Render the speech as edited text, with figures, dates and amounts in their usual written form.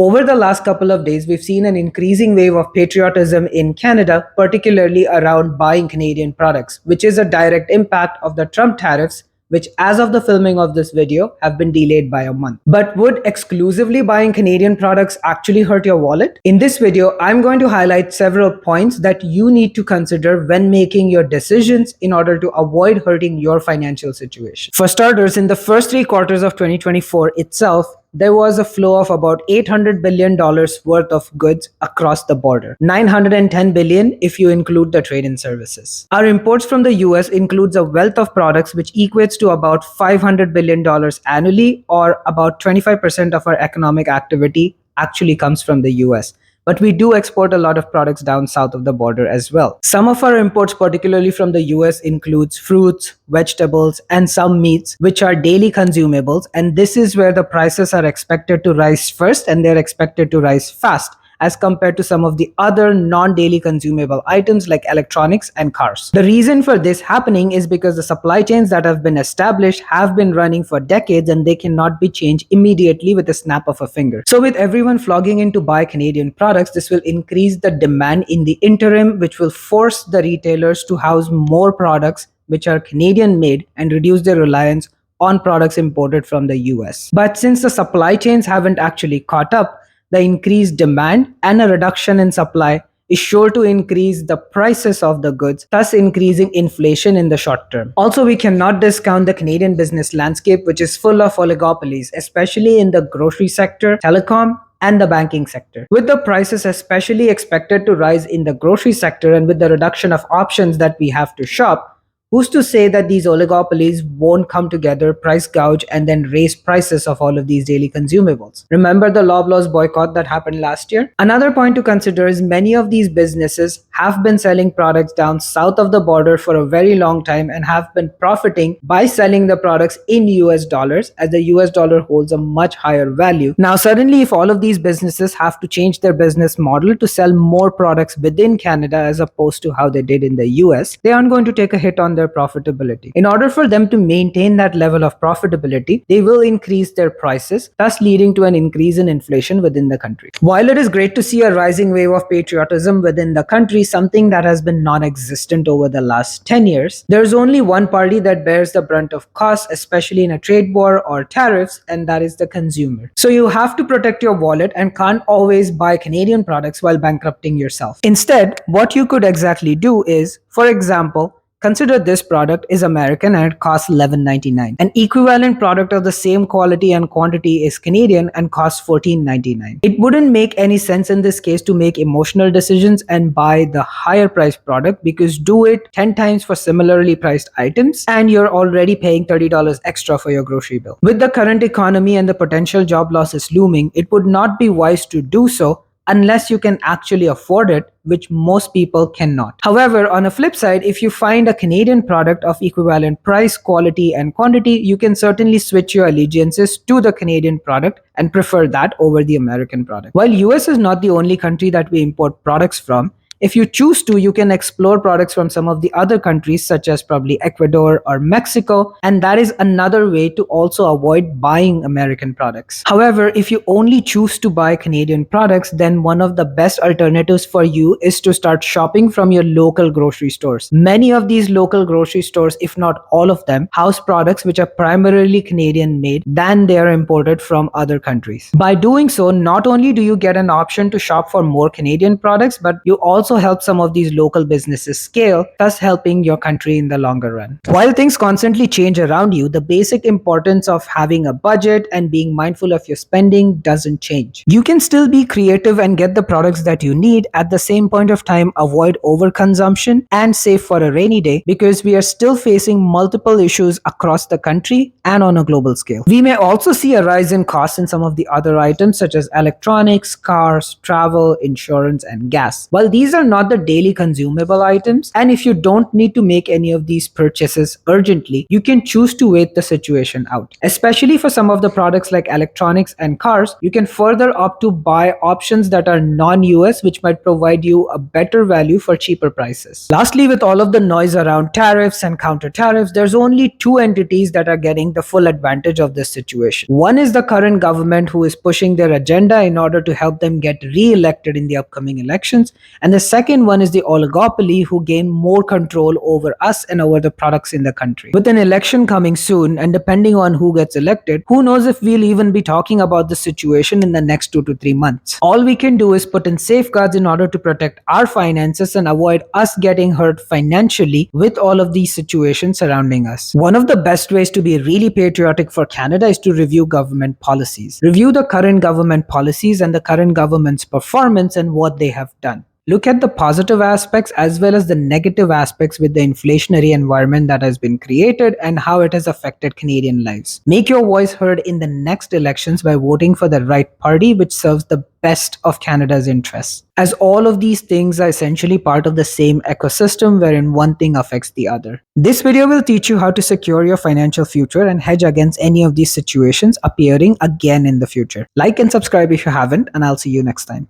Over the last couple of days, we've seen an increasing wave of patriotism in Canada, particularly around buying Canadian products, which is a direct impact of the Trump tariffs, which as of the filming of this video have been delayed by a month. But would exclusively buying Canadian products actually hurt your wallet? In this video, I'm going to highlight several points that you need to consider when making your decisions in order to avoid hurting your financial situation. For starters, in the first 3 quarters of 2024 itself, there was a flow of about $800 billion worth of goods across the border. $910 billion if you include the trade in services. Our imports from the US includes a wealth of products which equates to about $500 billion annually, or about 25% of our economic activity actually comes from the US. But we do export a lot of products down south of the border as well. Some of our imports, particularly from the US, includes fruits, vegetables, and some meats, which are daily consumables. And this is where the prices are expected to rise first, and they're expected to rise fast, as compared to some of the other non-daily consumable items like electronics and cars. The reason for this happening is because the supply chains that have been established have been running for decades, and they cannot be changed immediately with a snap of a finger. So with everyone flogging in to buy Canadian products, this will increase the demand in the interim, which will force the retailers to house more products which are Canadian made and reduce their reliance on products imported from the US. But since the supply chains haven't actually caught up, the increased demand and a reduction in supply is sure to increase the prices of the goods, thus increasing inflation in the short term. Also, we cannot discount the Canadian business landscape, which is full of oligopolies, especially in the grocery sector, telecom, and the banking sector. With the prices especially expected to rise in the grocery sector, and with the reduction of options that we have to shop, who's to say that these oligopolies won't come together, price gouge, and then raise prices of all of these daily consumables? Remember the Loblaws boycott that happened last year? Another point to consider is many of these businesses have been selling products down south of the border for a very long time and have been profiting by selling the products in US dollars, as the US dollar holds a much higher value. Now, suddenly, if all of these businesses have to change their business model to sell more products within Canada as opposed to how they did in the US, they aren't going to take a hit on their profitability. In order for them to maintain that level of profitability, they will increase their prices, thus leading to an increase in inflation within the country. While it is great to see a rising wave of patriotism within the country, something that has been non-existent over the last 10 years, there's only one party that bears the brunt of costs, especially in a trade war or tariffs, and that is the consumer. So you have to protect your wallet and can't always buy Canadian products while bankrupting yourself. Instead, what you could exactly do is, for example, consider this product is American and it costs $11.99. An equivalent product of the same quality and quantity is Canadian and costs $14.99. It wouldn't make any sense in this case to make emotional decisions and buy the higher priced product, because do it 10 times for similarly priced items and you're already paying $30 extra for your grocery bill. With the current economy and the potential job losses looming, it would not be wise to do so unless you can actually afford it, which most people cannot. However, on a flip side, if you find a Canadian product of equivalent price, quality, and quantity, you can certainly switch your allegiances to the Canadian product and prefer that over the American product. While US is not the only country that we import products from, if you choose to, you can explore products from some of the other countries, such as probably Ecuador or Mexico, and that is another way to also avoid buying American products. However, if you only choose to buy Canadian products, then one of the best alternatives for you is to start shopping from your local grocery stores. Many of these local grocery stores, if not all of them, house products which are primarily Canadian made than they are imported from other countries. By doing so, not only do you get an option to shop for more Canadian products, but you also help some of these local businesses scale, thus helping your country in the longer run. While things constantly change around you, the basic importance of having a budget and being mindful of your spending doesn't change. You can still be creative and get the products that you need. At the same point of time, avoid overconsumption and save for a rainy day, because we are still facing multiple issues across the country and on a global scale. We may also see a rise in costs in some of the other items such as electronics, cars, travel, insurance, and gas. While these are are not the daily consumable items, and if you don't need to make any of these purchases urgently, you can choose to wait the situation out. Especially for some of the products like electronics and cars, you can further opt to buy options that are non-US, which might provide you a better value for cheaper prices. Lastly, with all of the noise around tariffs and counter tariffs, there's only two entities that are getting the full advantage of this situation. One is the current government, who is pushing their agenda in order to help them get re-elected in the upcoming elections, and the second one is the oligopoly, who gain more control over us and over the products in the country. With an election coming soon, and depending on who gets elected, who knows if we'll even be talking about the situation in the next 2 to 3 months. All we can do is put in safeguards in order to protect our finances and avoid us getting hurt financially with all of these situations surrounding us. One of the best ways to be really patriotic for Canada is to review government policies. Review the current government policies and the current government's performance and what they have done. Look at the positive aspects as well as the negative aspects with the inflationary environment that has been created and how it has affected Canadian lives. Make your voice heard in the next elections by voting for the right party which serves the best of Canada's interests, as all of these things are essentially part of the same ecosystem wherein one thing affects the other. This video will teach you how to secure your financial future and hedge against any of these situations appearing again in the future. Like and subscribe if you haven't, and I'll see you next time.